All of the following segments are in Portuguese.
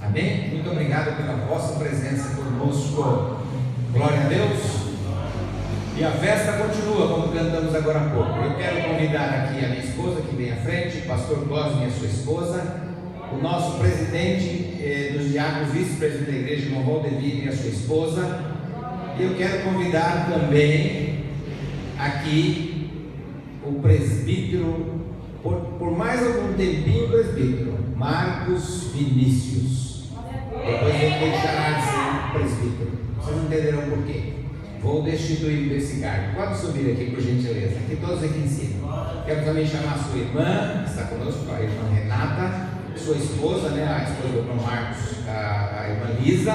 Amém? Muito obrigado pela vossa presença conosco. Glória a Deus. E a festa continua, como cantamos agora há pouco. Eu quero convidar aqui a minha esposa que vem à frente, o pastor Cosme e a sua esposa, o nosso presidente dos diáconos, vice-presidente da igreja, irmão Valdemir e a sua esposa. E eu quero convidar também aqui o presbítero, por mais algum tempinho, presbítero Marcos Vinícius. Depois ele deixará de ser presbítero. Vocês entenderão por quê. Vou destituir desse cargo. Pode subir aqui, por gentileza. Aqui todos aqui em cima. Quero também chamar a sua irmã, que está conosco, a irmã Renata, sua esposa, a esposa do irmão Marcos, a irmã Lisa,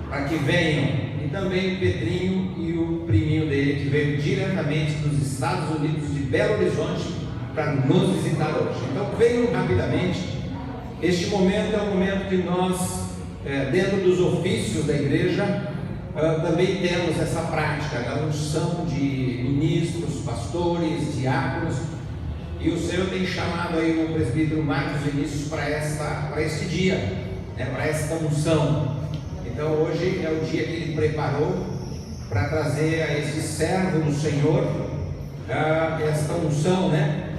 para que venham. E também o Pedrinho e o priminho dele, que veio diretamente dos Estados Unidos, de Belo Horizonte, para nos visitar hoje. Então venham rapidamente. Este momento é um momento que nós, dentro dos ofícios da igreja, também temos essa prática da unção de ministros, pastores, diáconos, e o Senhor tem chamado aí o presbítero Marcos Vinícius para este dia, para esta unção. Então hoje é o dia que ele preparou para trazer a esse servo do Senhor esta unção,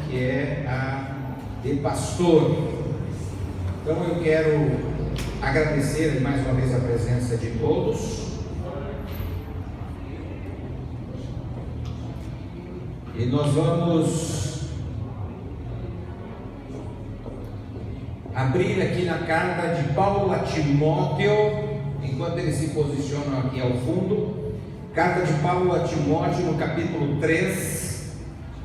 que é a de pastor. Então eu quero agradecer mais uma vez a presença de todos. E nós vamos abrir aqui na carta de Paulo a Timóteo, enquanto eles se posicionam aqui ao fundo. Carta de Paulo a Timóteo, no capítulo 3,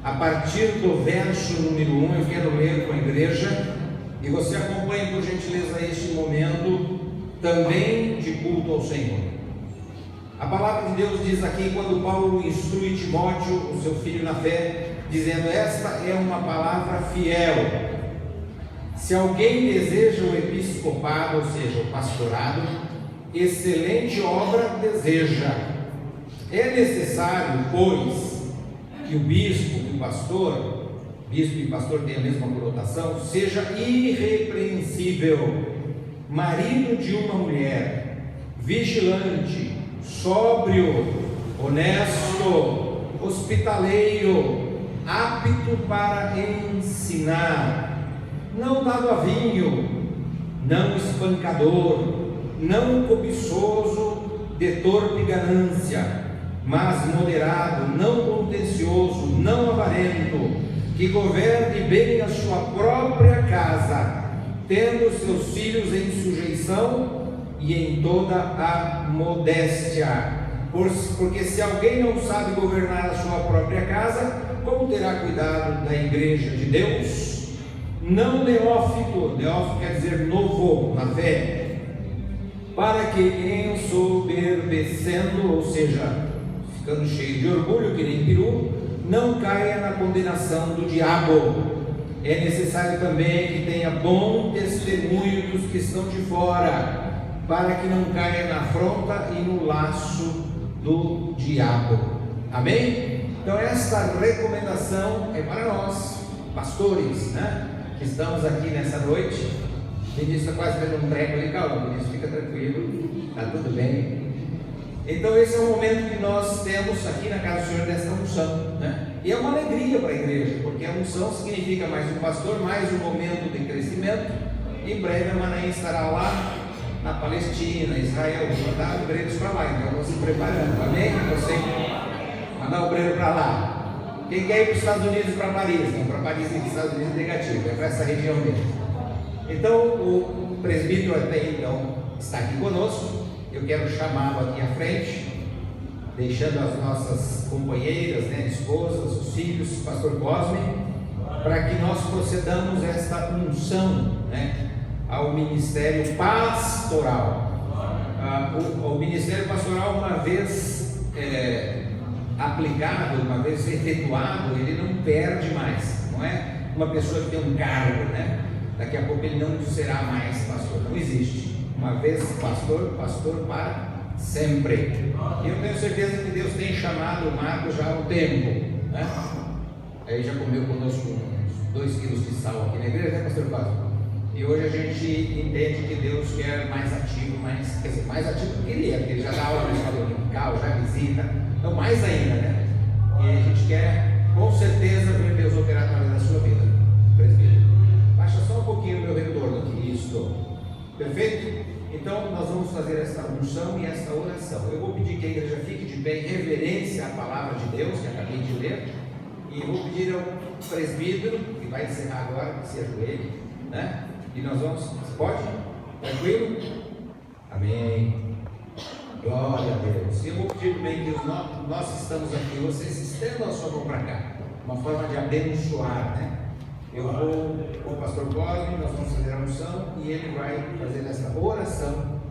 a partir do verso número 1, eu quero ler com a igreja, e você acompanhe por gentileza este momento também de culto ao Senhor. A palavra de Deus diz aqui, quando Paulo instrui Timóteo, o seu filho na fé, dizendo: esta é uma palavra fiel. Se alguém deseja o episcopado, ou seja, o pastorado, excelente obra deseja. É necessário, pois, que o bispo e pastor têm a mesma conotação, seja irrepreensível, marido de uma mulher, vigilante, sóbrio, honesto, hospitaleiro, apto para ensinar, não dado a vinho, não espancador, não cobiçoso de torpe ganância, mas moderado, não contencioso, não avarento, que governe bem a sua própria casa, tendo seus filhos em sujeição e em toda a modéstia. Porque se alguém não sabe governar a sua própria casa, como terá cuidado da igreja de Deus? Não neófito quer dizer novo na fé, para que ensoberbecendo, ou seja, ficando cheio de orgulho que nem peru, não caia na condenação do diabo. É necessário também que tenha bom testemunho dos que estão de fora, para que não caia na afronta e no laço do diabo. Amém? Então esta recomendação é para nós, pastores, que estamos aqui nessa noite. O Vinícius está quase tendo um treco ali, calma, Vinícius, fica tranquilo, está tudo bem. Então esse é o momento que nós temos aqui na casa do Senhor desta unção, E é uma alegria para a igreja, porque a unção significa mais um pastor, mais um momento de crescimento. Em breve a Manaim estará lá na Palestina, Israel, vou mandar obreiros para lá, então vamos se preparando, amém? Você mandar obreiro para lá. Quem quer ir para os Estados Unidos, para Paris? Não, para Paris e Estados Unidos é negativo, é para essa região mesmo. Então o presbítero até então está aqui conosco. Eu quero chamá-lo aqui à frente, deixando as nossas companheiras, esposas, os filhos, pastor Cosme, para que nós procedamos esta unção, ao ministério pastoral. O ministério pastoral, uma vez aplicado, uma vez efetuado, ele não perde mais. Não é uma pessoa que tem um cargo, daqui a pouco ele não será mais pastor. Não existe. Uma vez pastor, pastor para sempre. E eu tenho certeza que Deus tem chamado o Marcos já há um tempo, Aí já comeu conosco uns 2 quilos de sal aqui na igreja, pastor Cosme? E E hoje a gente entende que Deus quer mais ativo, quer dizer, mais ativo do que ele é, porque ele já dá aula na escola dominical, já visita, então mais ainda, né? E a gente quer, com certeza, ver Deus operar através da sua vida, presbítero. Baixa só um pouquinho o meu retorno aqui, isso. Perfeito? Então nós vamos fazer esta unção e esta oração. Eu vou pedir que a igreja fique de pé em reverência à palavra de Deus, que acabei de ler, e vou pedir ao presbítero, que vai encerrar agora, que se ajoelhe, né? E nós vamos, pode? Tranquilo? Amém. Glória a Deus. E eu vou pedir também que nós estamos aqui, vocês estendam a sua mão para cá, uma forma de abençoar, né? Eu vou com o pastor Cosme, nós vamos fazer a unção e ele vai fazer essa oração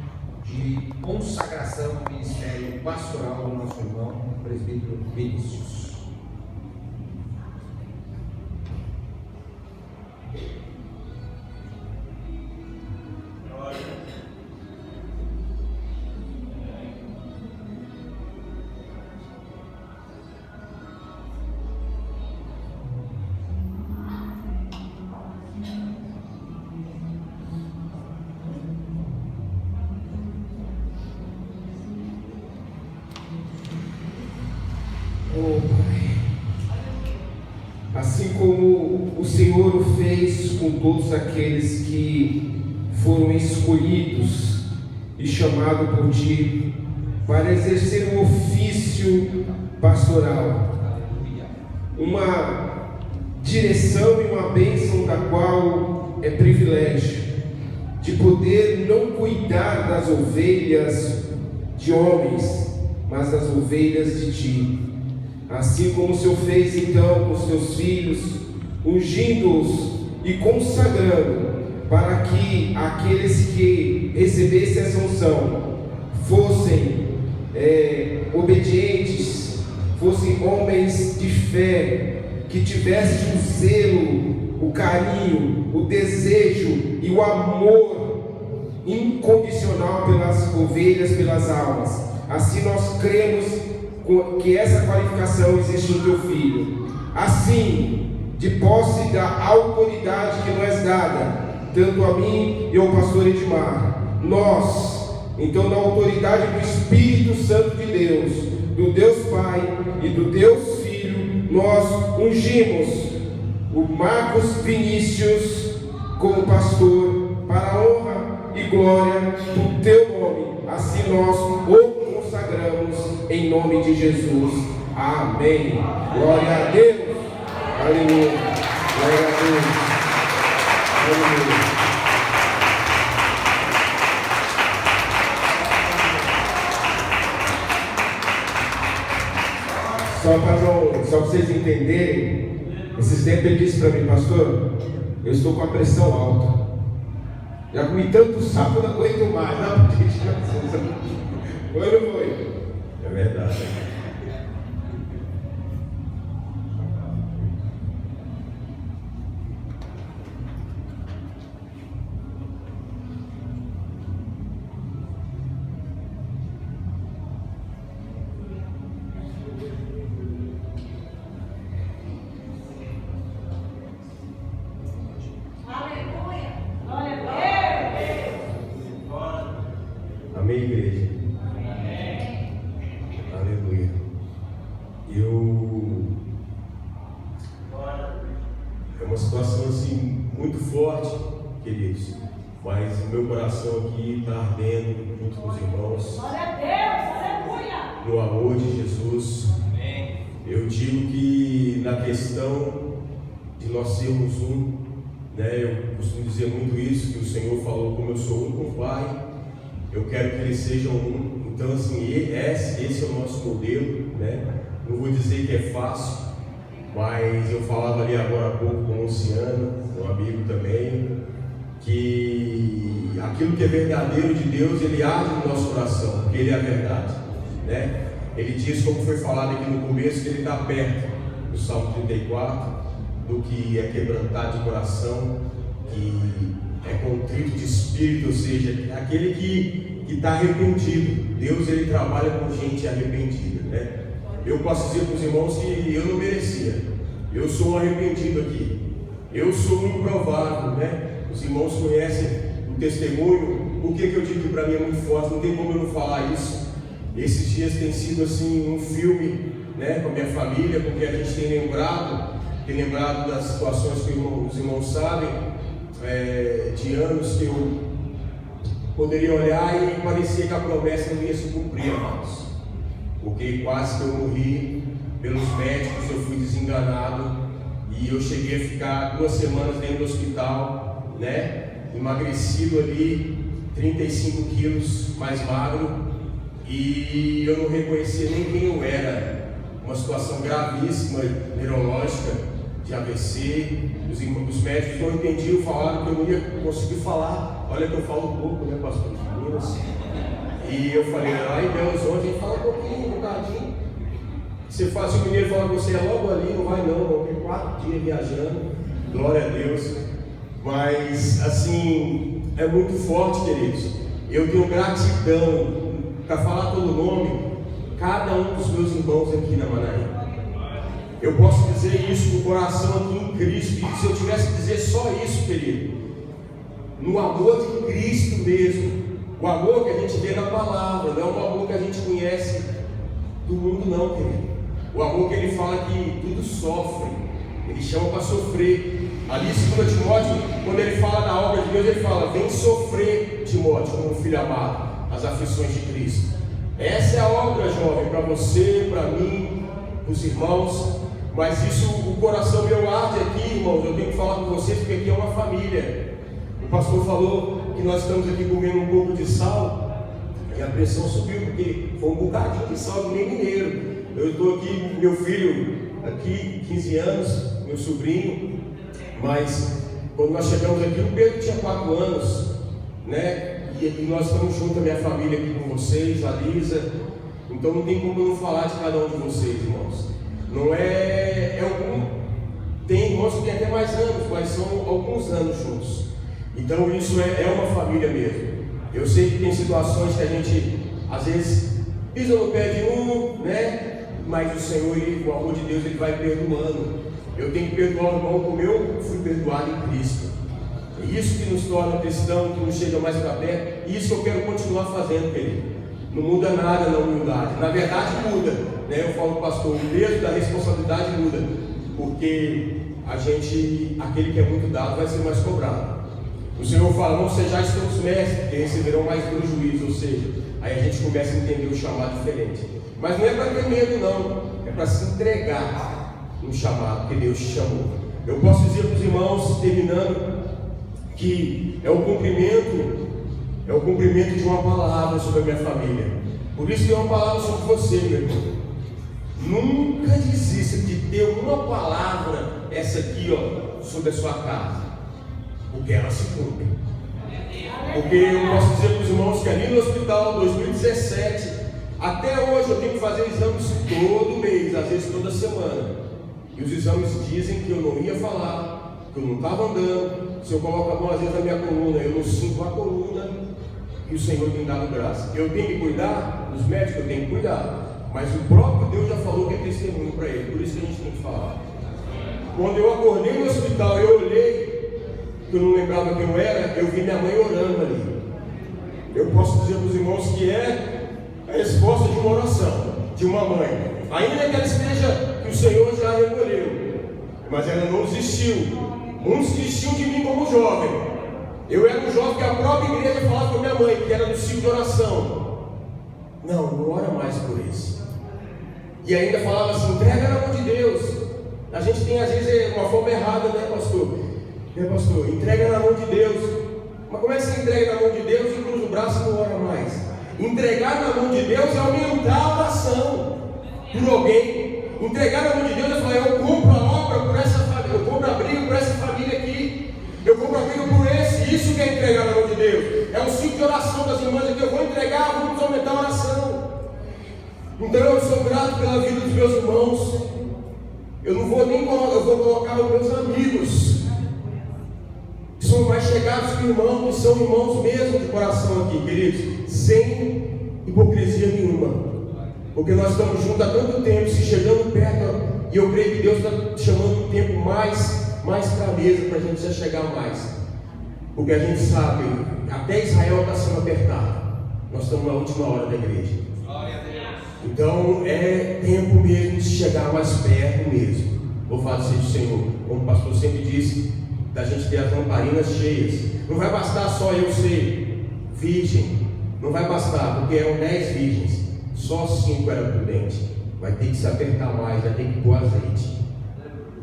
de consagração ao ministério pastoral do nosso irmão, o presbítero Vinícius. Assim como o Senhor o fez com todos aqueles que foram escolhidos e chamados por Ti para exercer um ofício pastoral, uma direção e uma bênção da qual é privilégio de poder não cuidar das ovelhas de homens, mas das ovelhas de Ti. Assim como o Senhor fez então com os Teus filhos, ungindo-os e consagrando, para que aqueles que recebessem essa unção fossem obedientes, fossem homens de fé, que tivessem o zelo, o carinho, o desejo e o amor incondicional pelas ovelhas, pelas almas. Assim nós cremos que essa qualificação existe no Teu Filho. Assim, de posse da autoridade que nos é dada, tanto a mim e ao pastor Edmar, nós, então, na autoridade do Espírito Santo de Deus, do Deus Pai e do Deus Filho, nós ungimos o Marcos Vinícius como pastor, para a honra e glória do Teu nome. Assim nós o consagramos em nome de Jesus. Amém. Glória a Deus. Aleluia. Glória a Deus. Aleluia. Só para vocês entenderem, esses tempos ele disse para mim: pastor, eu estou com a pressão alta. Já comi tanto sapo, não aguento mais. Não, foi ou não foi? É verdade. Amém, igreja? Amém. Aleluia. É uma situação assim muito forte, queridos, mas o meu coração aqui está ardendo junto com os irmãos. Glória a Deus, aleluia. No amor de Jesus. Amém. Eu digo que na questão de nós sermos um, né, eu costumo dizer muito isso, que o Senhor falou: como eu sou um com o Pai, eu quero que eles sejam um. Então, assim, esse é o nosso modelo, né? Não vou dizer que é fácil, mas eu falava ali agora há pouco com o Luciano, um amigo também, que aquilo que é verdadeiro de Deus, ele arde no nosso coração, porque ele é a verdade, né? Ele diz, como foi falado aqui no começo, que ele está perto do Salmo 34, do que é quebrantar de coração, que é contrito de espírito, ou seja, aquele que está arrependido. Deus, ele trabalha com gente arrependida, né? Eu posso dizer para os irmãos que eu não merecia. Eu sou um arrependido aqui. Eu sou um improvável, né? Os irmãos conhecem o testemunho. O que eu digo que para mim é muito forte, não tem como eu não falar isso. Esses dias tem sido assim um filme, né, com a minha família, porque a gente tem lembrado das situações que os irmãos sabem, de anos que eu poderia olhar e parecia que a promessa não ia se cumprir, irmãos. Porque quase que eu morri pelos médicos, eu fui desenganado e eu cheguei a ficar 2 semanas dentro do hospital, né? Emagrecido ali, 35 quilos, mais magro, e eu não reconhecia nem quem eu era. Uma situação gravíssima, neurológica, de AVC. Os médicos não entendiam, falaram que eu não ia conseguir falar. Olha que eu falo pouco, né, pastor? E eu falei, lá em Belo Horizonte a gente fala um pouquinho, um bocadinho. Você faz, se o mineiro falar que você é logo ali, não vai não, vou ter 4 dias viajando, glória a Deus. Mas assim, é muito forte, queridos. Eu tenho gratidão para falar pelo nome, cada um dos meus irmãos aqui na Manaíra. Eu posso dizer isso no coração aqui em Cristo, e se eu tivesse que dizer só isso, querido, no amor de Cristo mesmo, o amor que a gente vê na palavra, não é o amor que a gente conhece do mundo não, querido. O amor que ele fala que tudo sofre, ele chama para sofrer. Ali em 2 Timóteo, quando ele fala da obra de Deus, ele fala, vem sofrer, Timóteo, como filho amado, as aflições de Cristo. Essa é a obra, jovem, para você, para mim, para os irmãos. Mas isso, o coração meu arde aqui, irmãos, eu tenho que falar com vocês, porque aqui é uma família. O pastor falou que nós estamos aqui comendo um pouco de sal, e a pressão subiu, porque foi um bocadinho de sal do nem mineiro. Eu estou aqui, meu filho, aqui, 15 anos, meu sobrinho, mas quando nós chegamos aqui, o Pedro tinha 4 anos, né? E nós estamos juntos, a minha família aqui com vocês, a Lisa. Então não tem como eu não falar de cada um de vocês, irmãos. Não tem irmãos que têm até mais anos, mas são alguns anos juntos. Então isso é uma família mesmo. Eu sei que tem situações que a gente às vezes pisa no pé de um, né? Mas o Senhor, o amor de Deus, ele vai perdoando. Eu tenho que perdoar o irmão como eu fui perdoado em Cristo. É isso que nos torna cristão, que nos chega mais para perto. E isso que eu quero continuar fazendo, querido. Não muda nada na humildade. Na verdade muda, né? Eu falo, pastor, o peso da responsabilidade muda. Porque aquele que é muito dado vai ser mais cobrado. O Senhor fala, não sejais todos mestres, que receberão mais pelo juízo. Ou seja, aí a gente começa a entender o chamado diferente. Mas não é para ter medo não, é para se entregar no chamado que Deus te chamou. Eu posso dizer para os irmãos, terminando, que é o cumprimento de uma palavra sobre a minha família. Por isso tem uma palavra sobre você, meu irmão. Nunca desista de ter uma palavra, essa aqui, ó, sobre a sua casa, porque ela se cumpre. Porque eu posso dizer para os irmãos que ali no hospital, 2017, até hoje eu tenho que fazer exames todo mês, às vezes toda semana. E os exames dizem que eu não ia falar, que eu não estava andando. Se eu coloco a mão às vezes na minha coluna, eu não sinto a coluna. E o Senhor tem dado graça. Eu tenho que cuidar, os médicos eu tenho que cuidar. Mas o próprio Deus já falou que é testemunho para ele. Por isso que a gente tem que falar. Quando eu acordei no hospital, eu olhei, que eu não lembrava quem eu era, eu vi minha mãe orando ali. Eu posso dizer para os irmãos que é a resposta de uma oração, de uma mãe. Ainda que ela esteja, que o Senhor já recolheu, mas ela não desistiu. Muitos desistiam de mim como jovem. Eu era um jovem que a própria igreja falava com a minha mãe, que era do ciclo de oração. Não ora mais por isso. E ainda falava assim, entrega na mão de Deus. A gente tem às vezes uma forma errada, né, pastor? Pastor, entrega na mão de Deus. Mas como é que você entrega na mão de Deus e cruza o braço e não ora mais? Entregar na mão de Deus é aumentar a oração por alguém. Entregar na mão de Deus é falar, eu compro a obra por essa família, eu compro a briga por essa família aqui, eu compro a briga por esse. Isso que é entregar na mão de Deus. É um ciclo de oração das irmãs aqui, eu vou entregar, vamos aumentar a oração. Então eu sou grato pela vida dos meus irmãos. Eu não vou nem colocar, eu vou colocar os meus amigos, que são mais chegados que irmãos, que são irmãos mesmo de coração aqui, queridos, sem hipocrisia nenhuma. Porque nós estamos juntos há tanto tempo, se chegando perto, e eu creio que Deus está chamando um tempo mais para a mesa, para a gente já chegar mais. Porque a gente sabe, até Israel está sendo apertado. Nós estamos na última hora da igreja. Então é tempo mesmo de chegar mais perto mesmo. Vou fazer do Senhor, como o pastor sempre disse, da gente ter as lamparinas cheias. Não vai bastar só eu ser virgem, não vai bastar, porque eram 10 virgens, só 5 eram prudentes. Vai ter que se apertar mais, vai ter que pôr azeite,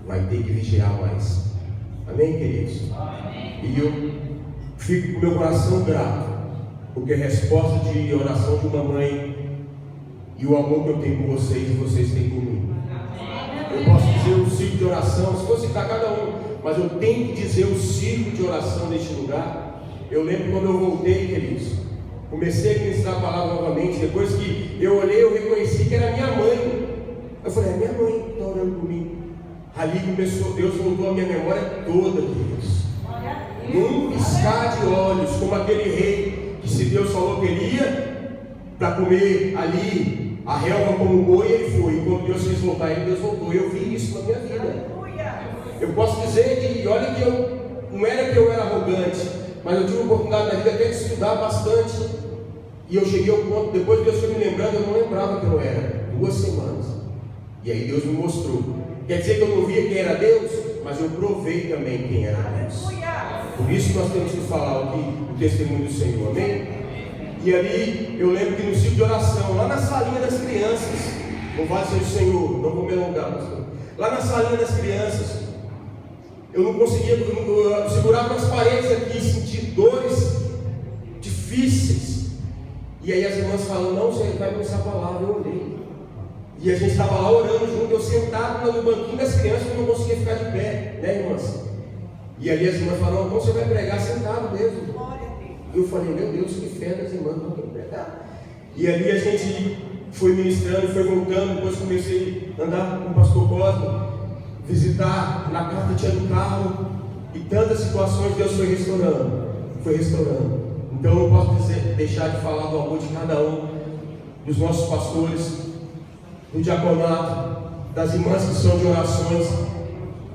vai ter que vigiar mais. Amém, queridos? Amém. E eu fico com meu coração grato, porque a resposta de oração de uma mãe e o amor que eu tenho por vocês e vocês têm por mim. Eu posso dizer o ciclo de oração, se fosse citar cada um, mas eu tenho que dizer o ciclo de oração deste lugar. Eu lembro quando eu voltei, queridos, comecei a ministrar a palavra novamente. Depois que eu olhei, eu reconheci que era minha mãe. Eu falei, minha mãe está orando por mim. Ali começou, Deus voltou a minha memória toda, queridos. Num piscar de olhos, como aquele rei que, se Deus falou que ele ia para comer ali a relva como boi, ele foi. E quando Deus fez voltar ele, Deus voltou. Eu vi isso na minha vida. Eu posso dizer que, olha, que eu não era que eu era arrogante, mas eu tive a oportunidade na vida até de estudar bastante. E eu cheguei ao ponto, depois Deus foi me lembrando, eu não lembrava que eu era. 2 semanas. E aí Deus me mostrou. Quer dizer que eu não via quem era Deus, mas eu provei também quem era Deus. Por isso nós temos que falar o testemunho do Senhor, amém? E ali eu lembro que no ciclo de oração, lá na salinha das crianças, louvado seja o Senhor, não vou me alongar, pastor. Lá na salinha das crianças, eu não conseguia, eu segurava nas paredes aqui, sentir dores difíceis. E aí as irmãs falam, não, você vai começar a palavra, eu orei. E a gente estava lá orando junto, eu sentado no banquinho das crianças, eu não conseguia ficar de pé, né, irmãs? E ali as irmãs falaram, então você vai pregar sentado mesmo. E eu falei, meu Deus, que fé das irmãs, não quero pregar. E ali a gente foi ministrando, foi voltando, depois comecei a andar com o pastor Cosmo, visitar na casa tinha do carro, e tantas situações Deus foi restaurando, Então eu não posso deixar de falar do amor de cada um, dos nossos pastores, do diaconato, das irmãs que são de orações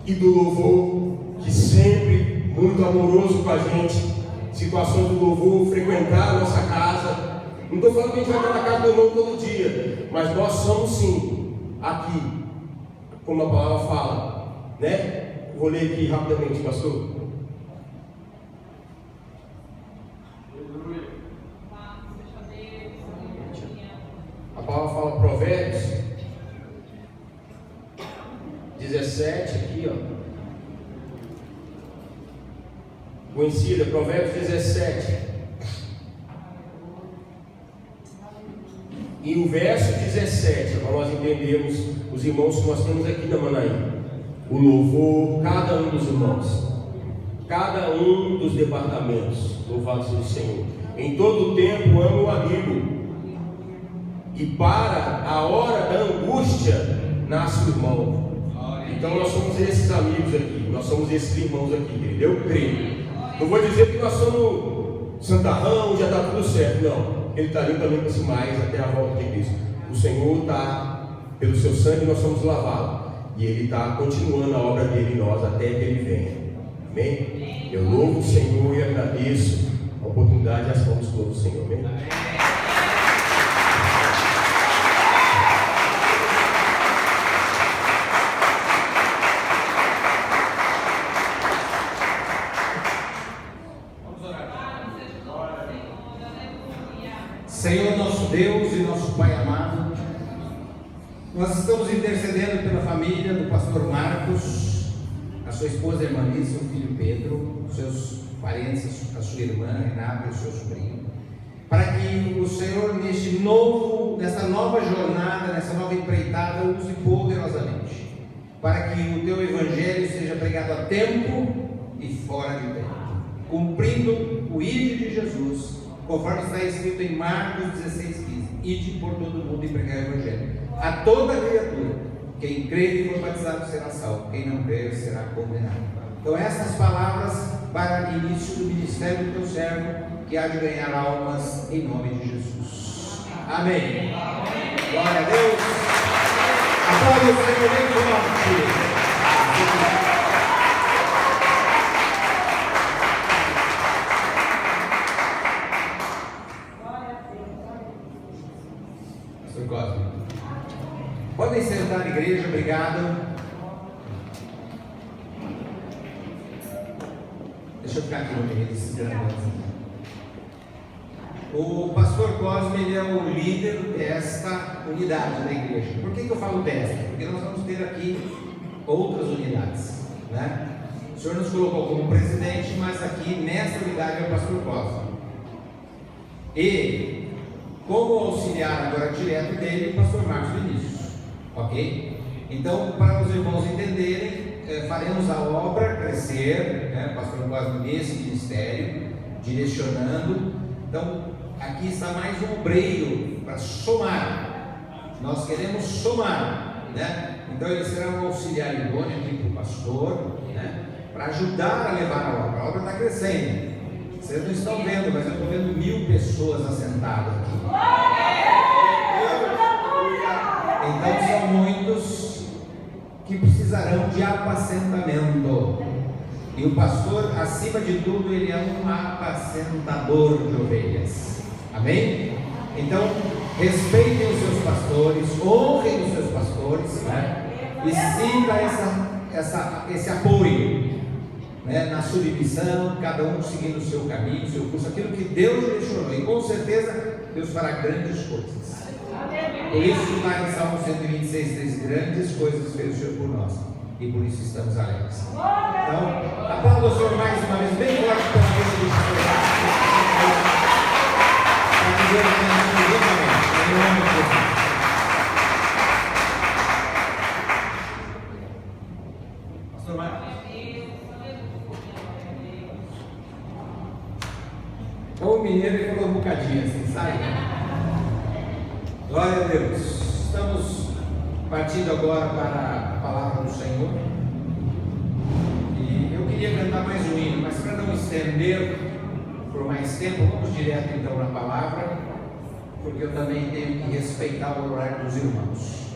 e do louvor, que sempre muito amoroso com a gente. Situações do louvor, frequentar a nossa casa. Não estou falando que a gente vai estar na casa do irmão todo dia, mas nós somos sim, aqui, como a palavra fala, né? Vou ler aqui rapidamente, pastor. A palavra fala Provérbios 17 aqui, ó. Conhecida, Provérbios 17. E o verso 17, para nós entendermos os irmãos que nós temos aqui na Manaí. O louvor, cada um dos irmãos, cada um dos departamentos, louvado seja o Senhor. Em todo o tempo amo o amigo, e para a hora da angústia nasce o irmão. Então nós somos esses amigos aqui, nós somos esses irmãos aqui, querido. Eu creio. Não vou dizer que nós somos santarrão, já está tudo certo, não. Ele está ali também para mais até a volta de Cristo. O Senhor está, pelo seu sangue nós somos lavados, e Ele está continuando a obra dele em nós até que Ele venha. Amém? Eu louvo o Senhor e agradeço a oportunidade e as mãos do Senhor. Amém? Senhor nosso Deus e nosso Pai amado, nós estamos intercedendo pela família do pastor Marcos, a sua esposa Hermanice, o filho Pedro, seus parentes, a sua irmã Renata e o seu sobrinho, para que o Senhor nessa nova jornada, nessa nova empreitada, use poderosamente, para que o teu evangelho seja pregado a tempo e fora de tempo, cumprindo o ide de Jesus, conforme está escrito em Marcos 16:15, ide por todo mundo e pregar o evangelho a toda criatura. Quem crer e for batizado será salvo, quem não crer será condenado. Então essas palavras para o início do ministério do teu servo, que há de ganhar almas em nome de Jesus. Amém. Glória a Deus. Aplaude o Senhor bem forte. Cosme. Podem sentar, igreja, obrigado. Deixa eu ficar aqui no meio desses grandes. O pastor Cosme, ele é o líder desta unidade da igreja. Por que eu falo desta? Porque nós vamos ter aqui outras unidades, né? O senhor nos colocou como presidente, mas aqui nessa unidade é o pastor Cosme. E como auxiliar agora direto dele, o pastor Marcos Vinícius, ok? Então, para os irmãos entenderem, faremos a obra crescer, né? O pastor Cosme nesse ministério, direcionando. Então, aqui está mais um obreiro para somar. Nós queremos somar, né? Então, ele será um auxiliar idôneo aqui para o pastor, né? Para ajudar a levar a obra. A obra está crescendo. Vocês não estão vendo, mas eu estou vendo 1000 pessoas assentadas aqui. Então são muitos que precisarão de apacentamento. E o pastor, acima de tudo, ele é um apacentador de ovelhas. Amém? Então, respeitem os seus pastores, honrem os seus pastores, né? E sinta esse apoio, né, na submissão, cada um seguindo o seu caminho, o seu curso, aquilo que Deus direcionou, e com certeza Deus fará grandes coisas. Por isso está em Salmo 126, 3, grandes coisas fez o Senhor por nós, e por isso estamos alegres. Então, aplauda o Senhor mais uma vez, bem forte para a vida do Senhor. Para que Deus tenha absolutamente, em nome de Jesus. Pastor Marcos. Então o mineiro ele falou um bocadinho assim, sabe? Glória a Deus. Estamos partindo agora para a palavra do Senhor. E eu queria cantar mais um hino, mas para não estender por mais tempo, vamos direto então na palavra, porque eu também tenho que respeitar o horário dos irmãos.